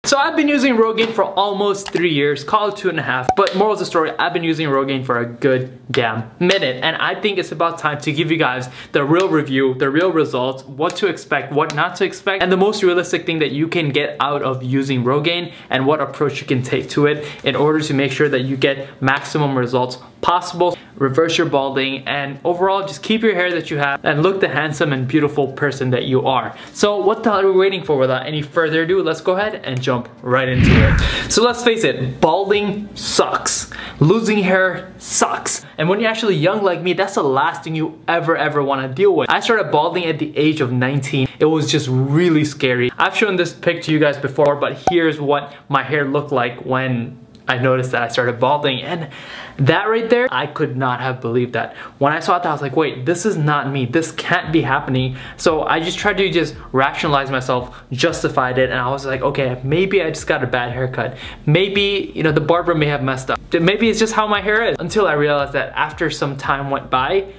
So I've been using Rogaine for almost 3 years, call it 2.5. But moral of the story, I've been using Rogaine for a good damn minute. And I think it's about time to give you guys the real review, the real results, what to expect, what not to expect, and the most realistic thing that you can get out of using Rogaine and what approach you can take to it in order to make sure that you get maximum results possible, reverse your balding, and overall just keep your hair that you have and look the handsome and beautiful person that you are. So what the hell are we waiting for? Without any further ado, let's go ahead and jump right into it. So let's face it, balding sucks. Losing hair sucks. And when you're actually young like me, that's the last thing you ever want to deal with. I started balding at the age of 19. It was just really scary. I've shown this pic to you guys before, but here's what my hair looked like when I noticed that I started balding, and that right there, I could not have believed that. When I saw that, I was like, wait, this is not me. This can't be happening. So I just tried to just rationalize myself, justified it, and I was like, okay, maybe I just got a bad haircut. Maybe, you know, the barber may have messed up. Maybe it's just how my hair is. Until I realized that after some time went by,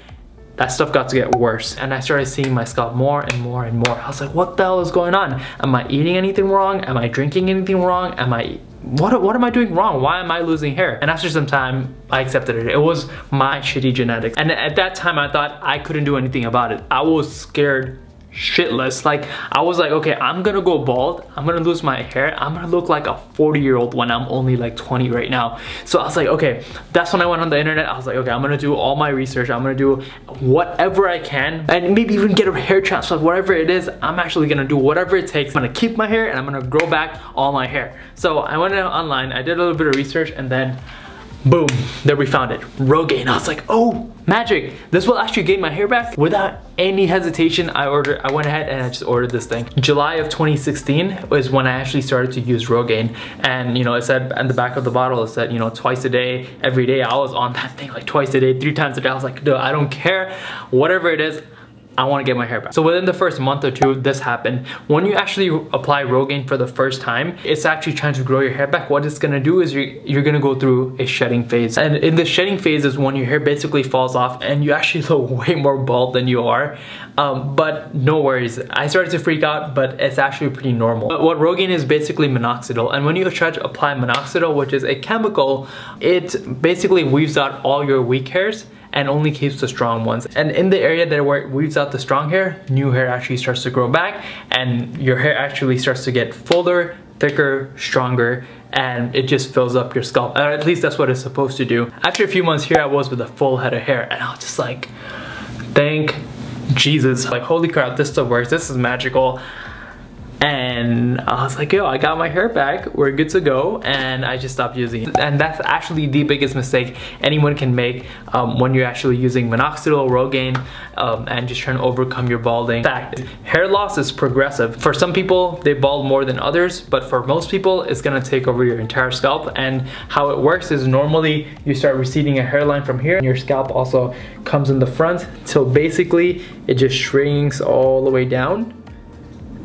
that stuff got to get worse, and I started seeing my scalp more and more and more. I was like, what the hell is going on? Am I eating anything wrong? Am I drinking anything wrong? What am I doing wrong? Why am I losing hair? And after some time, I accepted it. It was my shitty genetics. And at that time, I thought I couldn't do anything about it. I was scared shitless. Like, I was like, okay, I'm gonna go bald. I'm gonna lose my hair. I'm gonna look like a 40-year-old when I'm only like 20 right now. So I was like, okay, that's when I went on the internet. I was like, okay, I'm gonna do all my research. I'm gonna do whatever I can and maybe even get a hair transplant, whatever it is. I'm actually gonna do whatever it takes. I'm gonna keep my hair and I'm gonna grow back all my hair. So I went online, I did a little bit of research, and then boom, there we found it, Rogaine. I was like, oh, magic. This will actually gain my hair back. Without any hesitation, I went ahead and I just ordered this thing. July of 2016 was when I actually started to use Rogaine. And you know, it said on the back of the bottle, it said, you know, twice a day, every day. I was on that thing like twice a day, 3 times a day. I was like, dude, I don't care. Whatever it is, I want to get my hair back. So within the first month or two, this happened. When you actually apply Rogaine for the first time, it's actually trying to grow your hair back. What it's gonna do is you're gonna go through a shedding phase. And in the shedding phase is when your hair basically falls off and you actually look way more bald than you are. But no worries. I started to freak out, but it's actually pretty normal. But what Rogaine is basically minoxidil. And when you try to apply minoxidil, which is a chemical, it basically weaves out all your weak hairs and only keeps the strong ones. And in the area that where it weaves out the strong hair, new hair actually starts to grow back, and your hair actually starts to get fuller, thicker, stronger, and it just fills up your scalp. At least that's what it's supposed to do. After a few months, here I was with a full head of hair, and I was just like, thank Jesus. Like, holy crap, this stuff works. This is magical. And I was like, yo, I got my hair back, we're good to go, and I just stopped using it. And that's actually the biggest mistake anyone can make when you're actually using minoxidil, Rogaine, and just trying to overcome your balding. In fact, hair loss is progressive. For some people, they bald more than others, but for most people, it's gonna take over your entire scalp. And how it works is normally you start receding a hairline from here, and your scalp also comes in the front, so basically it just shrinks all the way down,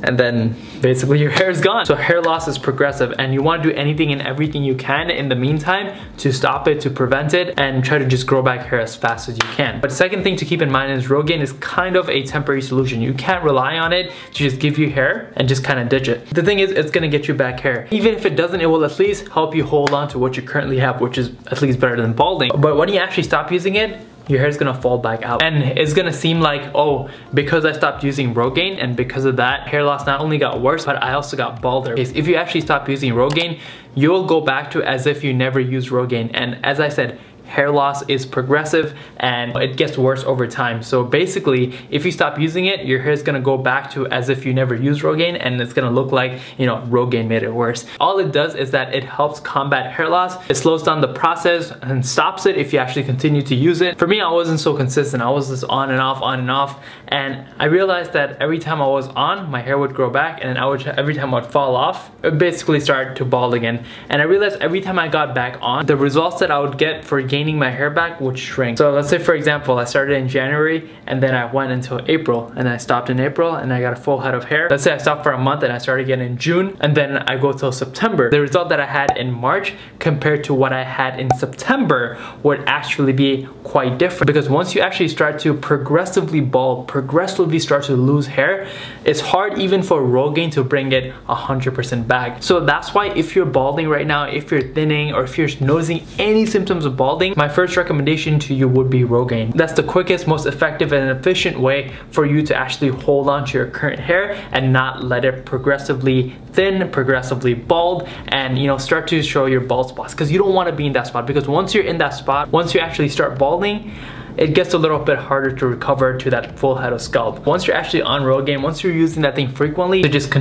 and then basically your hair is gone. So hair loss is progressive, and you want to do anything and everything you can in the meantime to stop it, to prevent it, and try to just grow back hair as fast as you can. But the second thing to keep in mind is Rogaine is kind of a temporary solution. You can't rely on it to just give you hair and just kind of ditch it. The thing is, it's gonna get you back hair. Even if it doesn't, it will at least help you hold on to what you currently have, which is at least better than balding. But when you actually stop using it, your hair is gonna fall back out. And it's gonna seem like, oh, because I stopped using Rogaine and because of that, hair loss not only got worse, but I also got balder. If you actually stop using Rogaine, you'll go back to as if you never used Rogaine. And as I said, hair loss is progressive and it gets worse over time. So basically, if you stop using it, your hair is gonna go back to as if you never used Rogaine, and it's gonna look like, you know, Rogaine made it worse. All it does is that it helps combat hair loss. It slows down the process and stops it if you actually continue to use it. For me, I wasn't so consistent. I was just on and off, on and off. And I realized that every time I was on, my hair would grow back, and every time I would fall off, it basically started to bald again. And I realized every time I got back on, the results that I would get for gaining my hair back would shrink. So let's say for example, I started in January and then I went until April and I stopped in April and I got a full head of hair. Let's say I stopped for a month and I started again in June and then I go till September. The result that I had in March compared to what I had in September would actually be quite different, because once you actually start to progressively bald, progressively start to lose hair, it's hard even for Rogaine to bring it 100% back. So that's why if you're balding right now, if you're thinning, or if you're noticing any symptoms of balding, my first recommendation to you would be Rogaine. That's the quickest, most effective and efficient way for you to actually hold on to your current hair and not let it progressively thin, progressively bald, and start to show your bald spots, because you don't want to be in that spot. Because once you're in that spot, once you actually start balding, it gets a little bit harder to recover to that full head of scalp. Once you're actually on Rogaine, once you're using that thing frequently, so just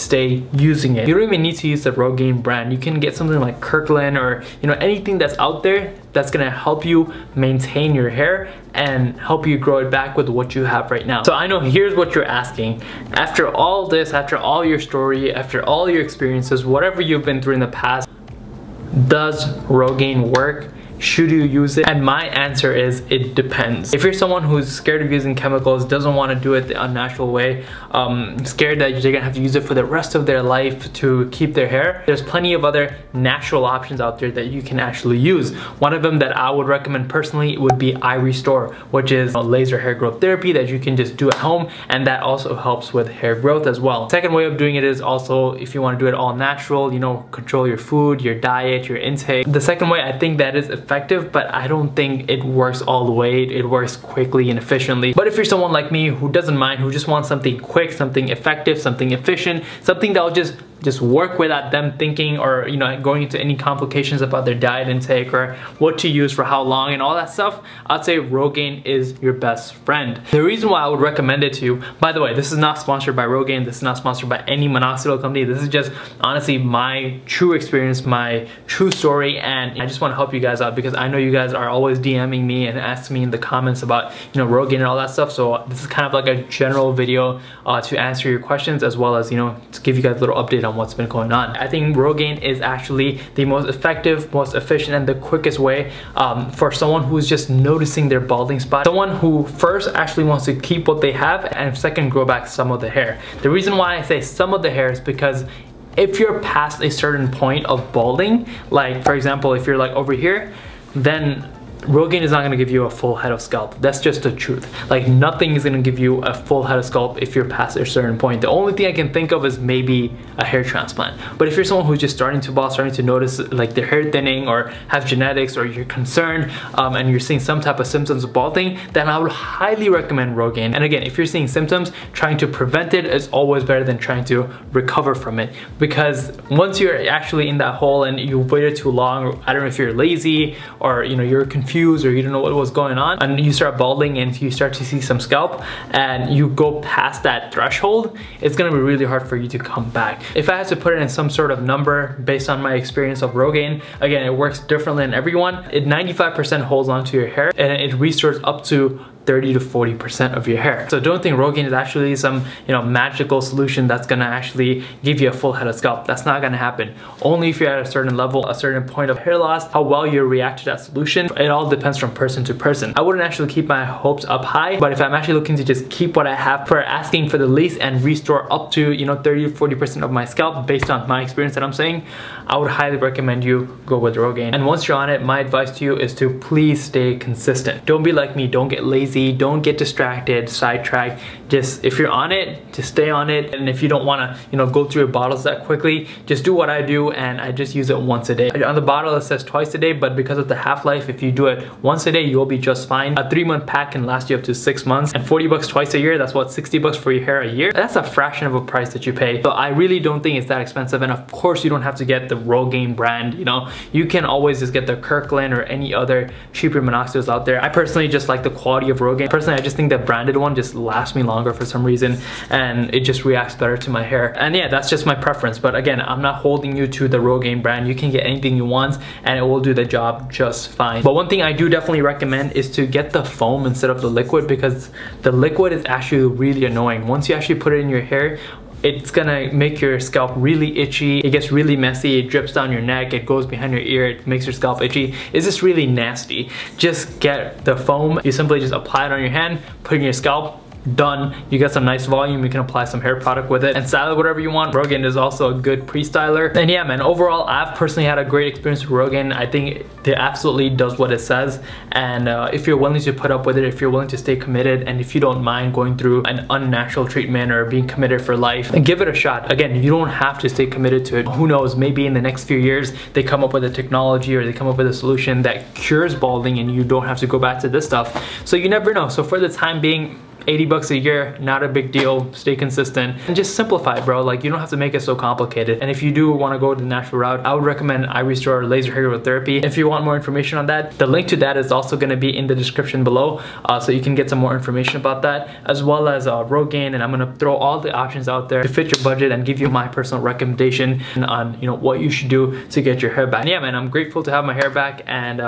stay using it. You don't even need to use the Rogaine brand. You can get something like Kirkland or anything that's out there that's gonna help you maintain your hair and help you grow it back with what you have right now. So I know here's what you're asking. After all this, after all your story, after all your experiences, whatever you've been through in the past, does Rogaine work? Should you use it? And my answer is it depends. If you're someone who's scared of using chemicals, doesn't want to do it the unnatural way, scared that they're gonna have to use it for the rest of their life to keep their hair, there's plenty of other natural options out there that you can actually use. One of them that I would recommend personally would be iRestore, which is a laser hair growth therapy that you can just do at home, and that also helps with hair growth as well. Second way of doing it is also, if you want to do it all natural, control your food, your diet, your intake. The second way, I think that is effective, but I don't think it works all the way. It works quickly and efficiently. But if you're someone like me who doesn't mind, who just wants something quick, something effective, something efficient, something that will just work without them thinking or going into any complications about their diet intake or what to use for how long and all that stuff, I'd say Rogaine is your best friend. The reason why I would recommend it to you, by the way, this is not sponsored by Rogaine, this is not sponsored by any minoxidil company, this is just honestly my true experience, my true story, and I just want to help you guys out because I know you guys are always DMing me and asking me in the comments about Rogaine and all that stuff. So this is kind of like a general video to answer your questions, as well as to give you guys a little update on what's been going on. I think Rogaine is actually the most effective, most efficient, and the quickest way for someone who's just noticing their balding spot. Someone who first actually wants to keep what they have, and second, grow back some of the hair. The reason why I say some of the hair is because if you're past a certain point of balding, like for example, if you're like over here, then Rogaine is not going to give you a full head of scalp. That's just the truth. Like nothing is going to give you a full head of scalp if you're past a certain point. The only thing I can think of is maybe a hair transplant. But if you're someone who's just starting to bald, starting to notice like their hair thinning or have genetics, or you're concerned and you're seeing some type of symptoms of balding, then I would highly recommend Rogaine. And again, if you're seeing symptoms, trying to prevent it is always better than trying to recover from it. Because once you're actually in that hole and you waited too long, I don't know if you're lazy or you're confused or you don't know what was going on, and you start balding and you start to see some scalp and you go past that threshold, it's gonna be really hard for you to come back. If I had to put it in some sort of number based on my experience of Rogaine, again, it works differently in everyone. It 95% holds onto your hair and it restores up to 30 to 40% of your hair. So don't think Rogaine is actually some magical solution that's gonna actually give you a full head of scalp. That's not gonna happen. Only if you're at a certain level, a certain point of hair loss, how well you react to that solution. It all depends from person to person. I wouldn't actually keep my hopes up high, but if I'm actually looking to just keep what I have for asking for the least and restore up to 30 to 40% of my scalp based on my experience that I'm saying, I would highly recommend you go with Rogaine. And once you're on it, my advice to you is to please stay consistent. Don't be like me, don't get lazy, don't get distracted, sidetracked. Just if you're on it, just stay on it. And if you don't want to go through your bottles that quickly, just do what I do, and I just use it once a day. On the bottle it says twice a day, but because of the half-life, if you do it once a day, you'll be just fine. A 3-month pack can last you up to 6 months, and 40 bucks twice a year, that's what, 60 bucks for your hair a year. That's a fraction of a price that you pay. So I really don't think it's that expensive, and of course you don't have to get the Rogaine brand. You can always just get the Kirkland or any other cheaper minoxidils out there. I personally just like the quality of Rogaine. Personally, I just think the branded one just lasts me longer for some reason, and it just reacts better to my hair. And yeah, that's just my preference. But again, I'm not holding you to the Rogaine brand. You can get anything you want and it will do the job just fine. But one thing I do definitely recommend is to get the foam instead of the liquid, because the liquid is actually really annoying. Once you actually put it in your hair, it's gonna make your scalp really itchy. It gets really messy. It drips down your neck. It goes behind your ear. It makes your scalp itchy. It's just really nasty. Just get the foam. You simply just apply it on your hand, put it in your scalp. Done. You get some nice volume. You can apply some hair product with it and style it whatever you want. Rogaine is also a good pre-styler. And yeah, man, overall, I've personally had a great experience with Rogaine. I think it absolutely does what it says. And if you're willing to put up with it, if you're willing to stay committed, and if you don't mind going through an unnatural treatment or being committed for life, and give it a shot. Again, you don't have to stay committed to it. Who knows, maybe in the next few years, they come up with a technology or they come up with a solution that cures balding and you don't have to go back to this stuff. So you never know. So for the time being, 80 bucks a year, not a big deal. Stay consistent and just simplify, bro. Like, you don't have to make it so complicated. And if you do want to go the natural route, I would recommend iRestore laser hair growth therapy. If you want more information on that, the link to that is also going to be in the description below, so you can get some more information about that, as well as Rogaine. And I'm going to throw all the options out there to fit your budget and give you my personal recommendation on, you know, what you should do to get your hair back. And yeah, man, I'm grateful to have my hair back, and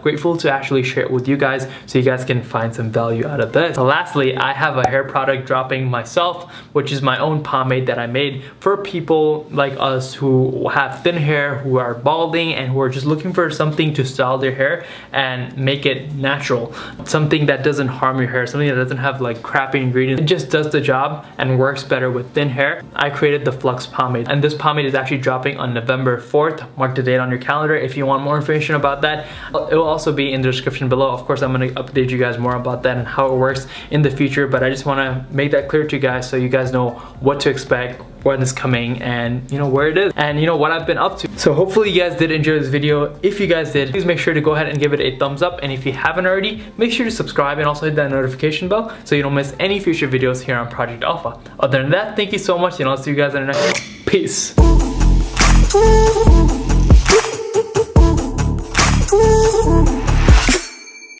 grateful to actually share it with you guys so you guys can find some value out of this. So lastly, I have a hair product dropping myself, which is my own pomade that I made for people like us who have thin hair, who are balding, and who are just looking for something to style their hair and make it natural. Something that doesn't harm your hair, something that doesn't have like crappy ingredients. It just does the job and works better with thin hair. I created the Flux pomade, and this pomade is actually dropping on November 4th. Mark the date on your calendar if you want more information about that. It will also be in the description below. Of course, I'm going to update you guys more about that and how it works in the future, but I just want to make that clear to you guys so you guys know what to expect, when it's coming, and you know where it is, and you know what I've been up to. So hopefully you guys did enjoy this video. If you guys did, please make sure to go ahead and give it a thumbs up, and if you haven't already, make sure to subscribe and also hit that notification bell so you don't miss any future videos here on Project Alpha. Other than that, thank you so much, and I'll see you guys in the next one. Peace.